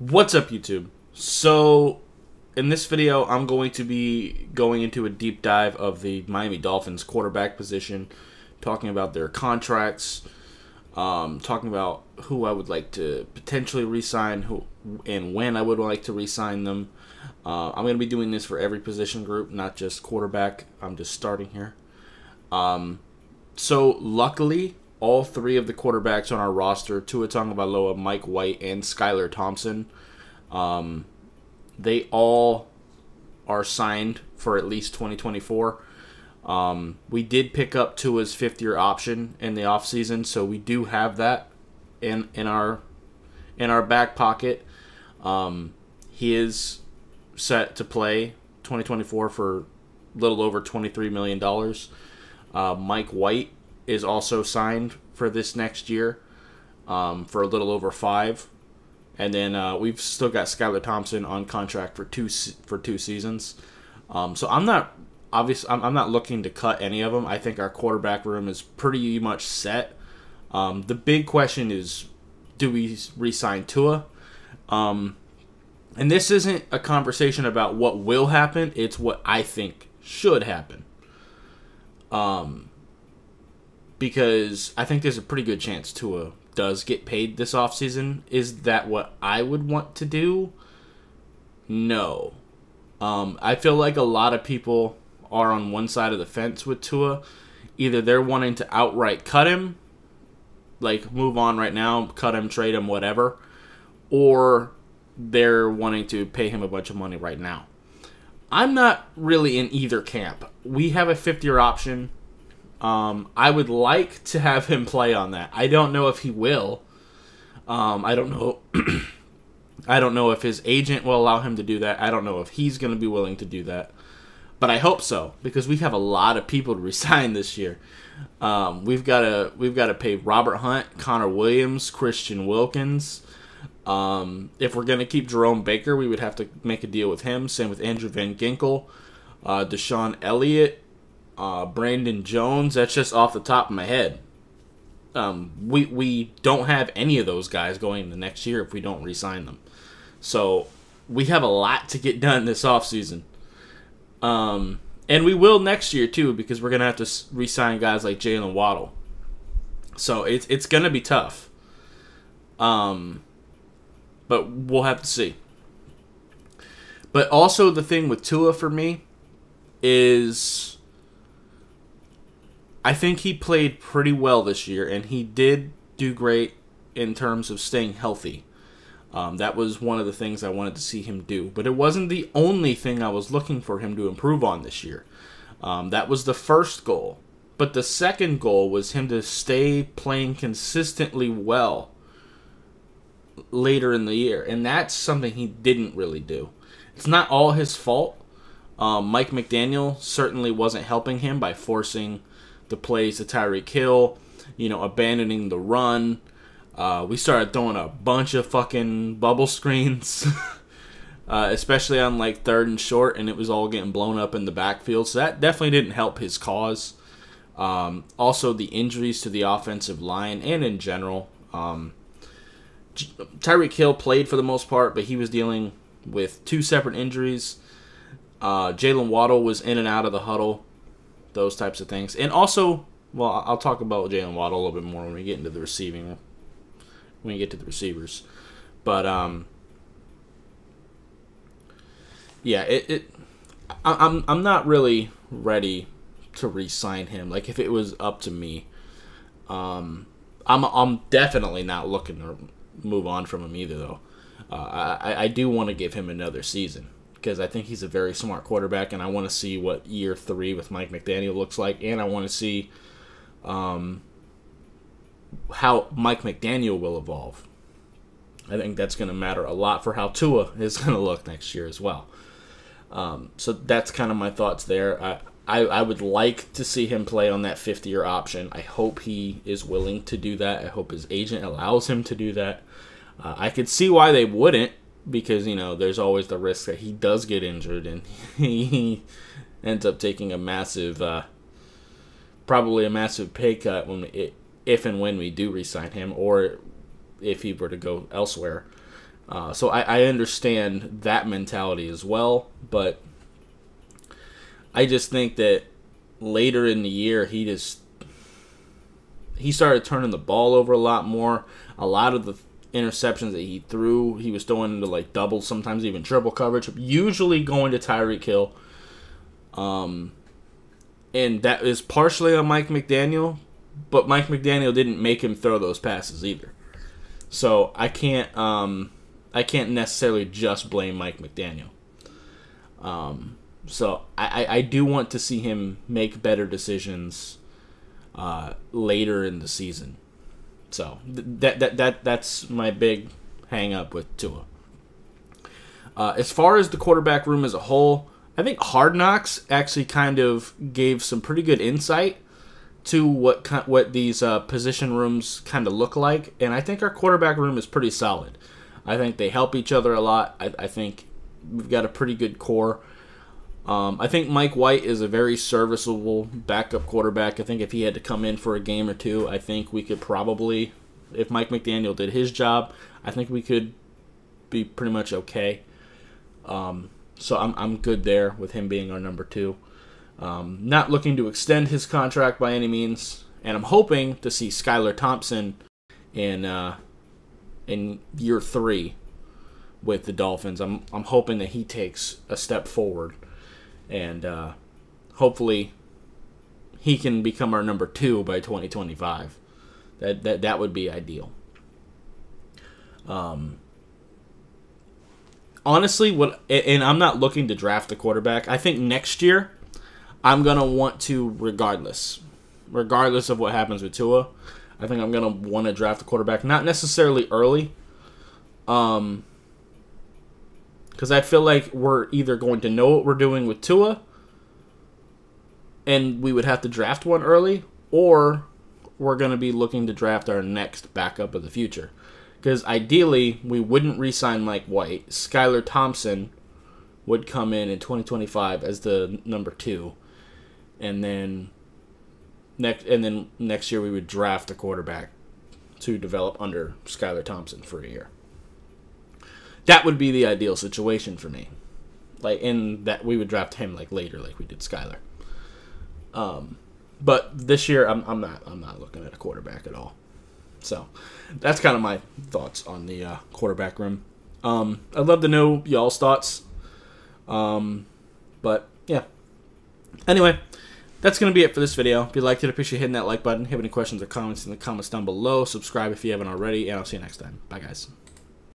What's up, YouTube? So, in this video, I'm going to be going into a deep dive of the Miami Dolphins quarterback position, talking about their contracts, talking about who I would like to potentially re-sign, who and when I would like to re-sign them. I'm going to be doing this for every position group, not just quarterback. I'm just starting here. So, luckily, all three of the quarterbacks on our roster, Tua Tagovailoa, Mike White, and Skylar Thompson, they all are signed for at least 2024. We did pick up Tua's fifth-year option in the offseason, so we do have that in our back pocket. He is set to play 2024 for a little over $23 million. Mike White is also signed for this next year for a little over $5 million. And then we've still got Skylar Thompson on contract for two seasons. So I'm not looking to cut any of them. I think our quarterback room is pretty much set. The big question is, do we re-sign Tua? And this isn't a conversation about what will happen. It's what I think should happen. Because I think there's a pretty good chance Tua does get paid this offseason. Is that what I would want to do? No. I feel like a lot of people are on one side of the fence with Tua. Either they're wanting to outright cut him, like move on right now, cut him, trade him, whatever, or they're wanting to pay him a bunch of money right now. I'm not really in either camp. We have a fifth-year option. I would like to have him play on that. I don't know if he will. I don't know. I don't know if his agent will allow him to do that. I don't know if he's going to be willing to do that. But I hope so, because we have a lot of people to resign this year. We've got to pay Robert Hunt, Connor Williams, Christian Wilkins. If we're going to keep Jerome Baker, we would have to make a deal with him. Same with Andrew Van Ginkel, Deshaun Elliott. Brandon Jones. That's just off the top of my head. We don't have any of those guys going into next year if we don't re-sign them. So we have a lot to get done this offseason. And we will next year too, because we're gonna have to re-sign guys like Jalen Waddle. So it's gonna be tough. But we'll have to see. But also the thing with Tua for me is, I think he played pretty well this year, and he did do great in terms of staying healthy. That was one of the things I wanted to see him do. But it wasn't the only thing I was looking for him to improve on this year. That was the first goal. But the second goal was him to stay playing consistently well later in the year. And that's something he didn't really do. It's not all his fault. Mike McDaniel certainly wasn't helping him by forcing the plays to Tyreek Hill, abandoning the run. We started throwing a bunch of fucking bubble screens, especially on like third and short, and it was all getting blown up in the backfield. So that definitely didn't help his cause. Also, the injuries to the offensive line and in general. Tyreek Hill played for the most part, but he was dealing with two separate injuries. Jalen Waddle was in and out of the huddle. Those types of things. And also, well, I'll talk about Jalen Waddle a little bit more when we get into the receiving, when we get to the receivers. But, yeah, I'm not really ready to re-sign him. Like, if it was up to me, I'm definitely not looking to move on from him either, though. I do want to give him another season, because I think he's a very smart quarterback, and I want to see what year 3 with Mike McDaniel looks like, and I want to see how Mike McDaniel will evolve. I think that's going to matter a lot for how Tua is going to look next year as well. So that's kind of my thoughts there. I would like to see him play on that fifth-year option. I hope he is willing to do that. I hope his agent allows him to do that. I could see why they wouldn't, because, there's always the risk that he does get injured and he ends up taking a massive, probably a massive pay cut if and when we do re-sign him, or if he were to go elsewhere. So I understand that mentality as well, but I just think that later in the year he started turning the ball over a lot more. A lot of the interceptions that he threw, he was throwing into like double, sometimes even triple coverage, usually going to Tyreek Hill. And that is partially on Mike McDaniel, but Mike McDaniel didn't make him throw those passes either. So I can't necessarily just blame Mike McDaniel. So I do want to see him make better decisions later in the season. So that's my big hang up with Tua. As far as the quarterback room as a whole, I think Hard Knocks actually kind of gave some pretty good insight to what these position rooms kind of look like, and I think our quarterback room is pretty solid. I think they help each other a lot. I think we've got a pretty good core. I think Mike White is a very serviceable backup quarterback. I think if he had to come in for a game or two, I think we could probably, if Mike McDaniel did his job, I think we could be pretty much okay. So I'm good there with him being our number 2. Not looking to extend his contract by any means, and I'm hoping to see Skylar Thompson in year 3 with the Dolphins. I'm hoping that he takes a step forward, and hopefully he can become our number 2 by 2025. That would be ideal. Honestly, and I'm not looking to draft a quarterback. I think next year I'm gonna want to, regardless of what happens with Tua, I think I'm gonna want to draft a quarterback, not necessarily early, because I feel like we're either going to know what we're doing with Tua, and we would have to draft one early, or we're gonna be looking to draft our next backup of the future. Because ideally, we wouldn't re-sign Mike White. Skylar Thompson would come in 2025 as the number 2, and then next year we would draft a quarterback to develop under Skylar Thompson for a year. That would be the ideal situation for me. Like, in that we would draft him like later, like we did Skylar. But this year, I'm not looking at a quarterback at all. So that's kind of my thoughts on the quarterback room. I'd love to know y'all's thoughts. But yeah. Anyway, that's going to be it for this video. If you liked it, appreciate hitting that like button. If you have any questions or comments in the comments down below, subscribe if you haven't already, and I'll see you next time. Bye, guys.